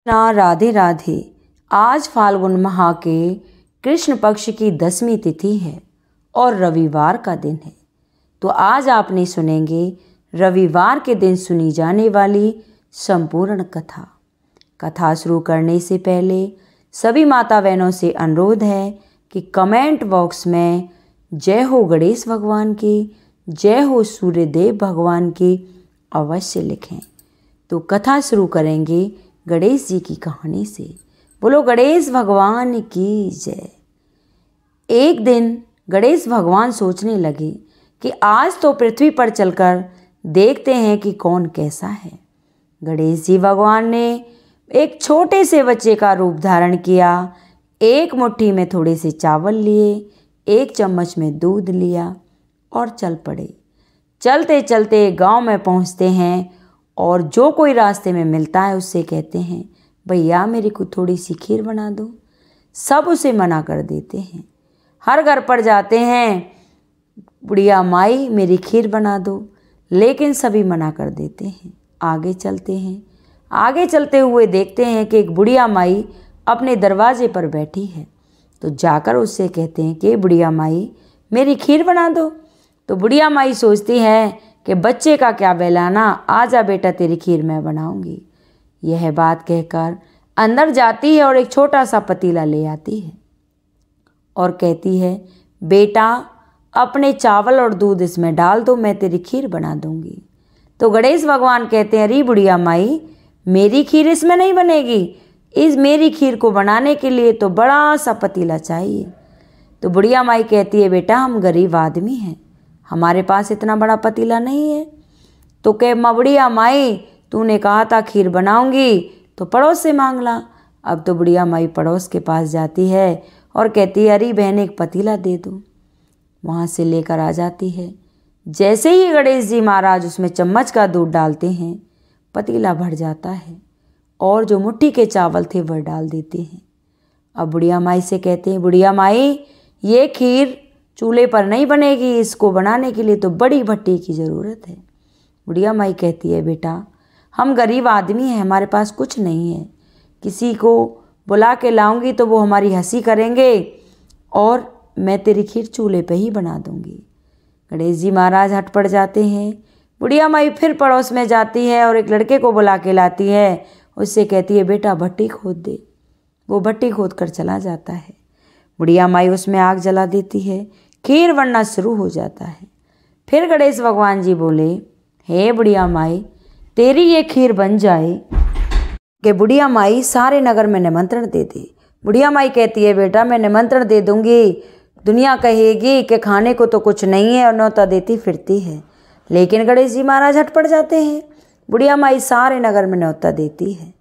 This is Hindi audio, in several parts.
ना राधे राधे। आज फाल्गुन माह के कृष्ण पक्ष की 10वीं तिथि है और रविवार का दिन है। तो आज आपने सुनेंगे रविवार के दिन सुनी जाने वाली संपूर्ण कथा। कथा शुरू करने से पहले सभी माता बहनों से अनुरोध है कि कमेंट बॉक्स में जय हो गणेश भगवान की, जय हो सूर्यदेव भगवान की अवश्य लिखें। तो कथा शुरू करेंगे गणेश जी की कहानी से। बोलो गणेश भगवान की जय। एक दिन गणेश भगवान सोचने लगे कि आज तो पृथ्वी पर चलकर देखते हैं कि कौन कैसा है। गणेश जी भगवान ने एक छोटे से बच्चे का रूप धारण किया। एक मुट्ठी में थोड़े से चावल लिए, एक चम्मच में दूध लिया और चल पड़े। चलते चलते गांव में पहुंचते हैं और जो कोई रास्ते में मिलता है उससे कहते हैं, भैया मेरे को थोड़ी सी खीर बना दो। सब उसे मना कर देते हैं। हर घर पर जाते हैं, बुढ़िया माई मेरी खीर बना दो, लेकिन सभी मना कर देते हैं। आगे चलते हैं। आगे चलते हुए देखते हैं कि एक बुढ़िया माई अपने दरवाजे पर बैठी है। तो जाकर उससे कहते हैं कि बुढ़िया माई मेरी खीर बना दो। तो बुढ़िया माई सोचती है कि बच्चे का क्या बहलाना, आजा बेटा तेरी खीर मैं बनाऊंगी। यह बात कहकर अंदर जाती है और एक छोटा सा पतीला ले आती है और कहती है, बेटा अपने चावल और दूध इसमें डाल दो, मैं तेरी खीर बना दूंगी। तो गणेश भगवान कहते हैं, अरे बुढ़िया माई मेरी खीर इसमें नहीं बनेगी, इस मेरी खीर को बनाने के लिए तो बड़ा सा पतीला चाहिए। तो बुढ़िया माई कहती है, बेटा हम गरीब आदमी हैं, हमारे पास इतना बड़ा पतीला नहीं है। तो कह बुढ़िया माई तूने कहा था खीर बनाऊंगी तो पड़ोस से मांग ला। अब तो बुढ़िया माई पड़ोस के पास जाती है और कहती है, अरे बहन एक पतीला दे दो। वहाँ से लेकर आ जाती है। जैसे ही गणेश जी महाराज उसमें चम्मच का दूध डालते हैं, पतीला भर जाता है और जो मुट्ठी के चावल थे वह डाल देते हैं। अब बुढ़िया माई से कहते हैं, बुढ़िया माई ये खीर चूल्हे पर नहीं बनेगी, इसको बनाने के लिए तो बड़ी भट्टी की ज़रूरत है। बुढ़िया माई कहती है, बेटा हम गरीब आदमी हैं, हमारे पास कुछ नहीं है, किसी को बुला के लाऊंगी तो वो हमारी हंसी करेंगे और मैं तेरी खीर चूल्हे पे ही बना दूंगी। गणेश जी महाराज हट पड़ जाते हैं। बुढ़िया माई फिर पड़ोस में जाती है और एक लड़के को बुला के लाती है। उससे कहती है, बेटा भट्टी खोद दे। वो भट्टी खोद कर चला जाता है। बुढ़िया माई उसमें आग जला देती है, खीर बनना शुरू हो जाता है। फिर गणेश भगवान जी बोले, हे बुढ़िया माई तेरी ये खीर बन जाए कि बुढ़िया माई सारे नगर में निमंत्रण दे दे। बुढ़िया माई कहती है, बेटा मैं निमंत्रण दे दूंगी, दुनिया कहेगी कि खाने को तो कुछ नहीं है और न्योता देती फिरती है। लेकिन गणेश जी महाराज हट पड़ जाते हैं। बुढ़िया माई सारे नगर में न्योता देती है।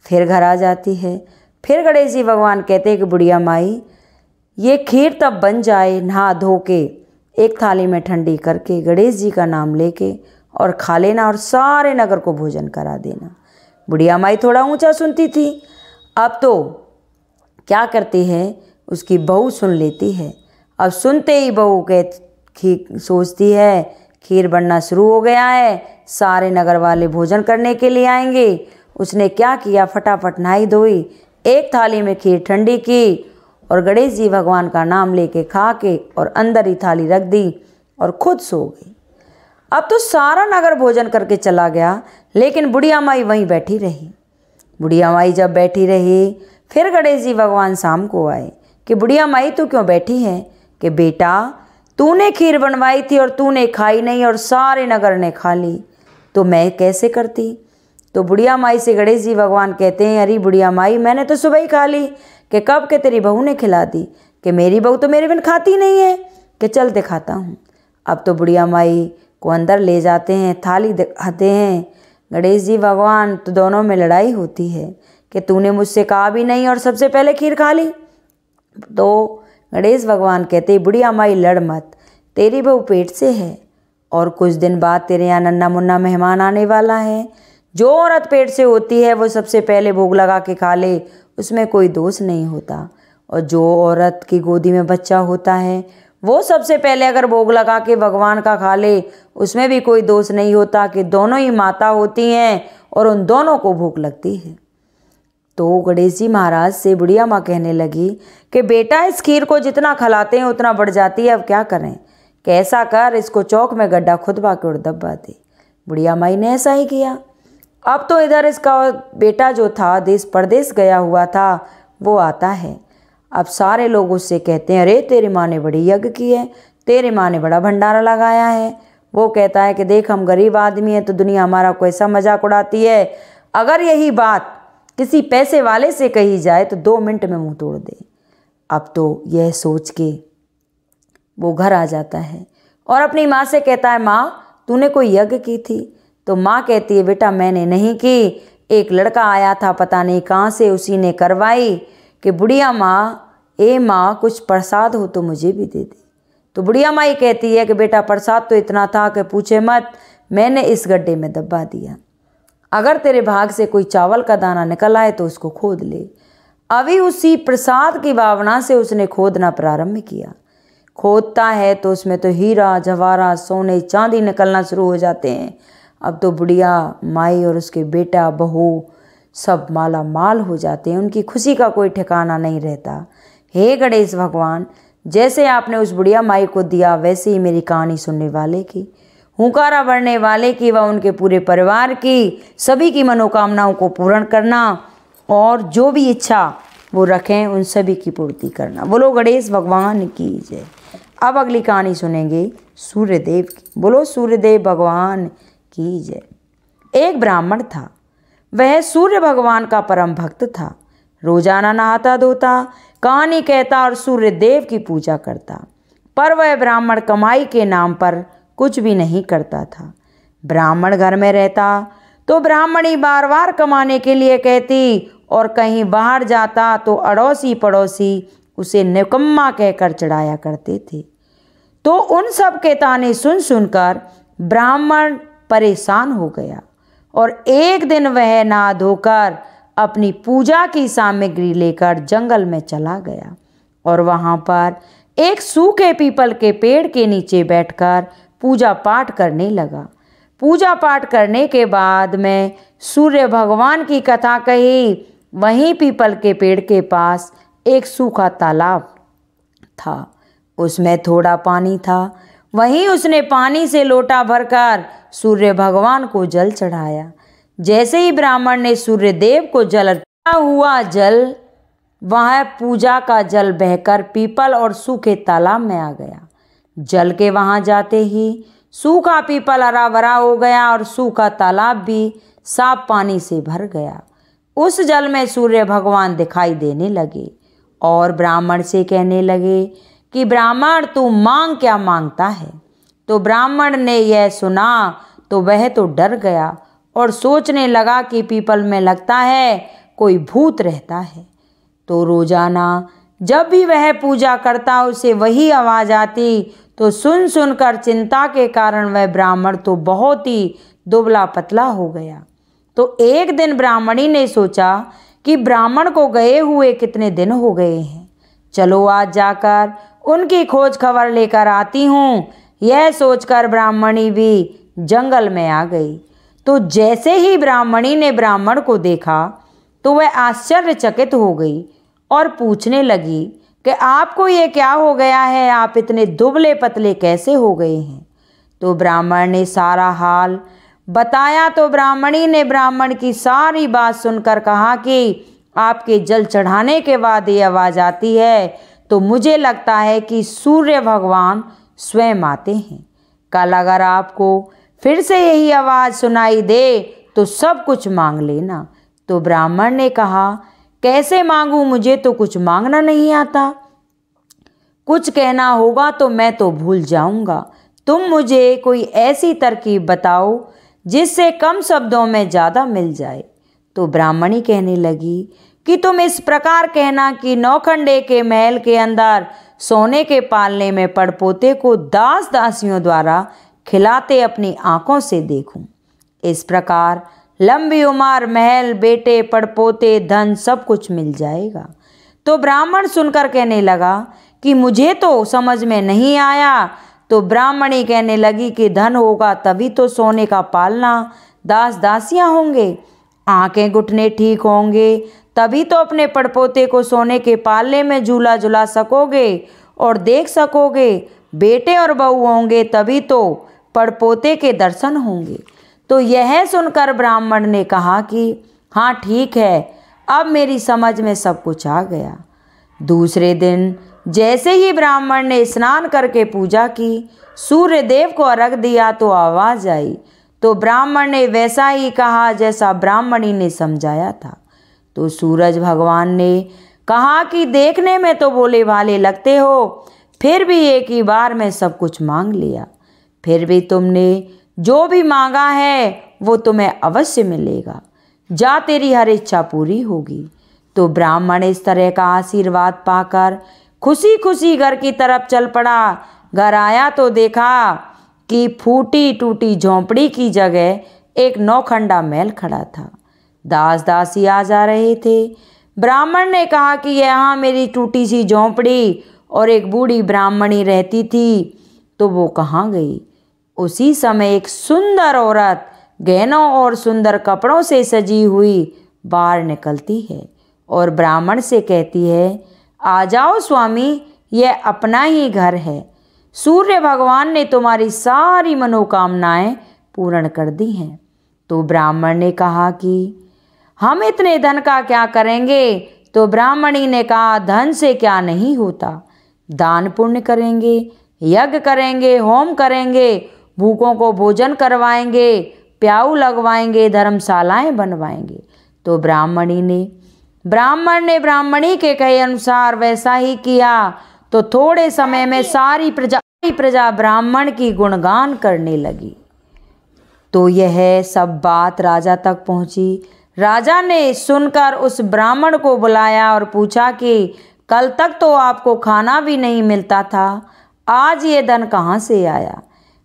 फिर घर आ जाती है। फिर गणेश जी भगवान कहते हैं कि बुढ़िया माई ये खीर तब बन जाए नहा धो के एक थाली में ठंडी करके गणेश जी का नाम लेके और खा लेना और सारे नगर को भोजन करा देना। बुढ़िया माई थोड़ा ऊंचा सुनती थी। अब तो क्या करती है, उसकी बहू सुन लेती है। अब सुनते ही बहू सोचती है खीर बनना शुरू हो गया है, सारे नगर वाले भोजन करने के लिए आएंगे। उसने क्या किया, फटाफट नहाई धोई, एक थाली में खीर ठंडी की और गणेश जी भगवान का नाम लेके खा के और अंदर ही थाली रख दी और खुद सो गई। अब तो सारा नगर भोजन करके चला गया, लेकिन बुढ़िया माई वहीं बैठी रही। बुढ़िया माई जब बैठी रही, फिर गणेश जी भगवान शाम को आए कि बुढ़िया माई तू क्यों बैठी है? कि बेटा तूने खीर बनवाई थी और तूने खाई नहीं और सारे नगर ने खा ली, तो मैं कैसे करती? तो बुढ़िया माई से गणेश जी भगवान कहते हैं, अरे बुढ़िया माई मैंने तो सुबह ही खा ली। कि कब के तेरी बहू ने खिला दी? कि मेरी बहू तो मेरे बिन खाती नहीं है। कि चल दिखाता हूँ। अब तो बुढ़िया माई को अंदर ले जाते हैं, थाली दिखाते हैं। गणेश जी भगवान तो दोनों में लड़ाई होती है कि तूने मुझसे कहा भी नहीं और सबसे पहले खीर खा ली। तो गणेश भगवान कहते, बुढ़िया माई लड़ मत, तेरी बहू पेट से है और कुछ दिन बाद तेरे यहाँ नन्ना मुन्ना मेहमान आने वाला है। जो औरत पेट से होती है वो सबसे पहले भोग लगा के खा ले, उसमें कोई दोष नहीं होता। और जो औरत की गोदी में बच्चा होता है वो सबसे पहले अगर भोग लगा के भगवान का खा ले, उसमें भी कोई दोष नहीं होता कि दोनों ही माता होती हैं और उन दोनों को भूख लगती है। तो गणेश जी महाराज से बुढ़िया माँ कहने लगी कि बेटा इस खीर को जितना खिलाते हैं उतना बढ़ जाती है, अब क्या करें, कैसा कर इसको चौक में गड्ढा खुदवा के और दबा दे। बुढ़िया माई ने ऐसा ही किया। अब तो इधर इसका बेटा जो था देश परदेश गया हुआ था वो आता है। अब सारे लोग उससे कहते हैं अरे तेरी माँ ने बड़ी यज्ञ की है, तेरी माँ ने बड़ा भंडारा लगाया है। वो कहता है कि देख हम गरीब आदमी हैं तो दुनिया हमारा कोई ऐसा मजाक उड़ाती है, अगर यही बात किसी पैसे वाले से कही जाए तो 2 मिनट में मुंह तोड़ दे। अब तो यह सोच के वो घर आ जाता है और अपनी माँ से कहता है माँ तूने कोई यज्ञ की थी? तो माँ कहती है बेटा मैंने नहीं की, एक लड़का आया था पता नहीं कहाँ से, उसी ने करवाई। कि बुढ़िया माँ ए माँ कुछ प्रसाद हो तो मुझे भी दे दे। तो बुढ़िया माँ ये कहती है कि बेटा प्रसाद तो इतना था कि पूछे मत, मैंने इस गड्ढे में दबा दिया, अगर तेरे भाग से कोई चावल का दाना निकल आए तो उसको खोद ले। अभी उसी प्रसाद की भावना से उसने खोदना प्रारंभ किया। खोदता है तो उसमें तो हीरा जवाहरा सोने चांदी निकलना शुरू हो जाते हैं। अब तो बुढ़िया माई और उसके बेटा बहू सब माला माल हो जाते हैं, उनकी खुशी का कोई ठिकाना नहीं रहता। हे गणेश भगवान, जैसे आपने उस बुढ़िया माई को दिया वैसे ही मेरी कहानी सुनने वाले की, हुंकारा भरने वाले की व उनके पूरे परिवार की, सभी की मनोकामनाओं को पूर्ण करना और जो भी इच्छा वो रखें उन सभी की पूर्ति करना। बोलो गणेश भगवान की जय। अब अगली कहानी सुनेंगे सूर्यदेव की। बोलो सूर्यदेव भगवान की जय। एक ब्राह्मण था, वह सूर्य भगवान का परम भक्त था। रोजाना नहाता धोता, कहानी कहता और सूर्य देव की पूजा करता। पर वह ब्राह्मण कमाई के नाम पर कुछ भी नहीं करता था। ब्राह्मण घर में रहता तो ब्राह्मणी बार बार कमाने के लिए कहती और कहीं बाहर जाता तो अड़ोसी पड़ोसी उसे निकम्मा कहकर चढ़ाया करते थे। तो उन सब के ताने सुन सुनकर ब्राह्मण परेशान हो गया और एक दिन वह नहा धोकर अपनी पूजा की सामग्री लेकर जंगल में चला गया और वहाँ पर एक सूखे पीपल के पेड़ के नीचे बैठकर पूजा पाठ करने लगा। पूजा पाठ करने के बाद में सूर्य भगवान की कथा कही। वहीं पीपल के पेड़ के पास एक सूखा तालाब था, उसमें थोड़ा पानी था। वहीं उसने पानी से लोटा भरकर सूर्य भगवान को जल चढ़ाया। जैसे ही ब्राह्मण ने सूर्य देव को जल अर्पित हुआ, जल वह पूजा का जल बहकर पीपल और सूखे तालाब में आ गया। जल के वहां जाते ही सूखा पीपल हरा भरा हो गया और सूखा तालाब भी साफ पानी से भर गया। उस जल में सूर्य भगवान दिखाई देने लगे और ब्राह्मण से कहने लगे कि ब्राह्मण तू मांग क्या मांगता है। तो ब्राह्मण ने यह सुना तो वह तो डर गया और सोचने लगा कि पीपल में लगता है कोई भूत रहता है। तो रोजाना जब भी वह पूजा करता उसे वही आवाज़ आती। तो सुन सुनकर चिंता के कारण वह ब्राह्मण तो बहुत ही दुबला पतला हो गया। तो एक दिन ब्राह्मणी ने सोचा कि ब्राह्मण को गए हुए कितने दिन हो गए हैं, चलो आज जाकर उनकी खोज खबर लेकर आती हूँ। यह सोचकर ब्राह्मणी भी जंगल में आ गई। तो जैसे ही ब्राह्मणी ने ब्राह्मण को देखा तो वह आश्चर्यचकित हो गई और पूछने लगी कि आपको ये क्या हो गया है, आप इतने दुबले पतले कैसे हो गए हैं। तो ब्राह्मण ने सारा हाल बताया। तो ब्राह्मणी ने ब्राह्मण की सारी बात सुनकर कहा कि आपके जल चढ़ाने के बाद ये आवाज़ आती है तो मुझे लगता है कि सूर्य भगवान स्वयं आते हैं। कल अगर आपको फिर से यही आवाज़ सुनाई दे तो सब कुछ मांग लेना। तो ब्राह्मण ने कहा कैसे मांगूं, मुझे तो कुछ मांगना नहीं आता, कुछ कहना होगा तो मैं तो भूल जाऊंगा। तुम मुझे कोई ऐसी तरकीब बताओ जिससे कम शब्दों में ज़्यादा मिल जाए। तो ब्राह्मणी कहने लगी कि तुम इस प्रकार कहना कि नौखंडे के महल के अंदर सोने के पालने में पड़पोते को दास दासियों द्वारा खिलाते अपनी आंखों से देखूं। इस प्रकार लंबी उम्र, महल, बेटे, पड़पोते, धन सब कुछ मिल जाएगा। तो ब्राह्मण सुनकर कहने लगा कि मुझे तो समझ में नहीं आया। तो ब्राह्मणी कहने लगी कि धन होगा तभी तो सोने का पालना, दास दासियां होंगे, आंखें घुटने ठीक होंगे तभी तो अपने पड़पोते को सोने के पालने में झूला झुला सकोगे और देख सकोगे। बेटे और बहू होंगे तभी तो पड़पोते के दर्शन होंगे। तो यह सुनकर ब्राह्मण ने कहा कि हाँ ठीक है, अब मेरी समझ में सब कुछ आ गया। दूसरे दिन जैसे ही ब्राह्मण ने स्नान करके पूजा की, सूर्य देव को अर्घ दिया तो आवाज़ आई। तो ब्राह्मण ने वैसा ही कहा जैसा ब्राह्मणी ने समझाया था। तो सूरज भगवान ने कहा कि देखने में तो भोले भाले लगते हो, फिर भी एक ही बार में सब कुछ मांग लिया। फिर भी तुमने जो भी मांगा है वो तुम्हें अवश्य मिलेगा। जा, तेरी हर इच्छा पूरी होगी। तो ब्राह्मण इस तरह का आशीर्वाद पाकर खुशी खुशी घर की तरफ चल पड़ा। घर आया तो देखा कि फूटी टूटी झोंपड़ी की जगह एक नौखंडा महल खड़ा था। दास दासी आ जा रहे थे। ब्राह्मण ने कहा कि यहाँ मेरी टूटी सी झोंपड़ी और एक बूढ़ी ब्राह्मणी रहती थी, तो वो कहाँ गई? उसी समय एक सुंदर औरत गहनों और सुंदर कपड़ों से सजी हुई बाहर निकलती है और ब्राह्मण से कहती है, आ जाओ स्वामी, यह अपना ही घर है। सूर्य भगवान ने तुम्हारी सारी मनोकामनाएं पूर्ण कर दी हैं। तो ब्राह्मण ने कहा कि हम इतने धन का क्या करेंगे? तो ब्राह्मणी ने कहा, धन से क्या नहीं होता, दान पुण्य करेंगे, यज्ञ करेंगे, होम करेंगे, भूखों को भोजन करवाएंगे, प्याऊ लगवाएंगे, धर्मशालाएं बनवाएंगे। तो ब्राह्मण ने ब्राह्मणी के कहे अनुसार वैसा ही किया। तो थोड़े समय में सारी प्रजा ब्राह्मण की गुणगान करने लगी। तो यह सब बात राजा तक पहुंची। राजा ने सुनकर उस ब्राह्मण को बुलाया और पूछा कि कल तक तो आपको खाना भी नहीं मिलता था, आज ये धन कहाँ से आया?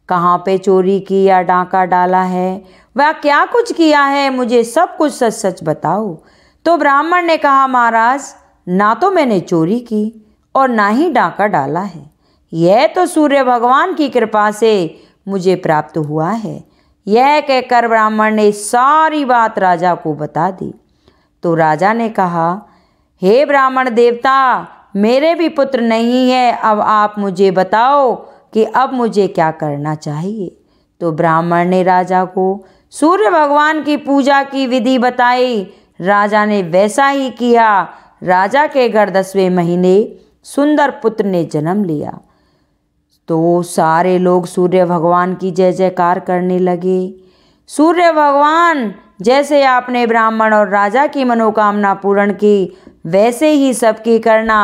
कहाँ पे चोरी की या डाका डाला है, वह क्या कुछ किया है? मुझे सब कुछ सच सच बताओ। तो ब्राह्मण ने कहा, महाराज, ना तो मैंने चोरी की और ना ही डाका डाला है, यह तो सूर्य भगवान की कृपा से मुझे प्राप्त हुआ है। यह कहकर ब्राह्मण ने सारी बात राजा को बता दी। तो राजा ने कहा, हे ब्राह्मण देवता, मेरे भी पुत्र नहीं है, अब आप मुझे बताओ कि अब मुझे क्या करना चाहिए। तो ब्राह्मण ने राजा को सूर्य भगवान की पूजा की विधि बताई। राजा ने वैसा ही किया। राजा के घर 10वें महीने सुंदर पुत्र ने जन्म लिया। तो सारे लोग सूर्य भगवान की जय जयकार करने लगे। सूर्य भगवान, जैसे आपने ब्राह्मण और राजा की मनोकामना पूर्ण की, वैसे ही सबकी करना।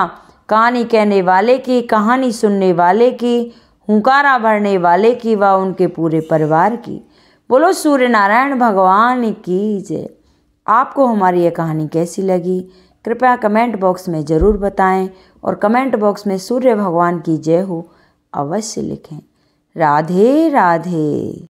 कहानी कहने वाले की, कहानी सुनने वाले की, हुंकारा भरने वाले की व उनके पूरे परिवार की। बोलो सूर्य नारायण भगवान की जय। आपको हमारी यह कहानी कैसी लगी कृपया कमेंट बॉक्स में ज़रूर बताएं और कमेंट बॉक्स में सूर्य भगवान की जय हो अवश्य लिखें। राधे राधे।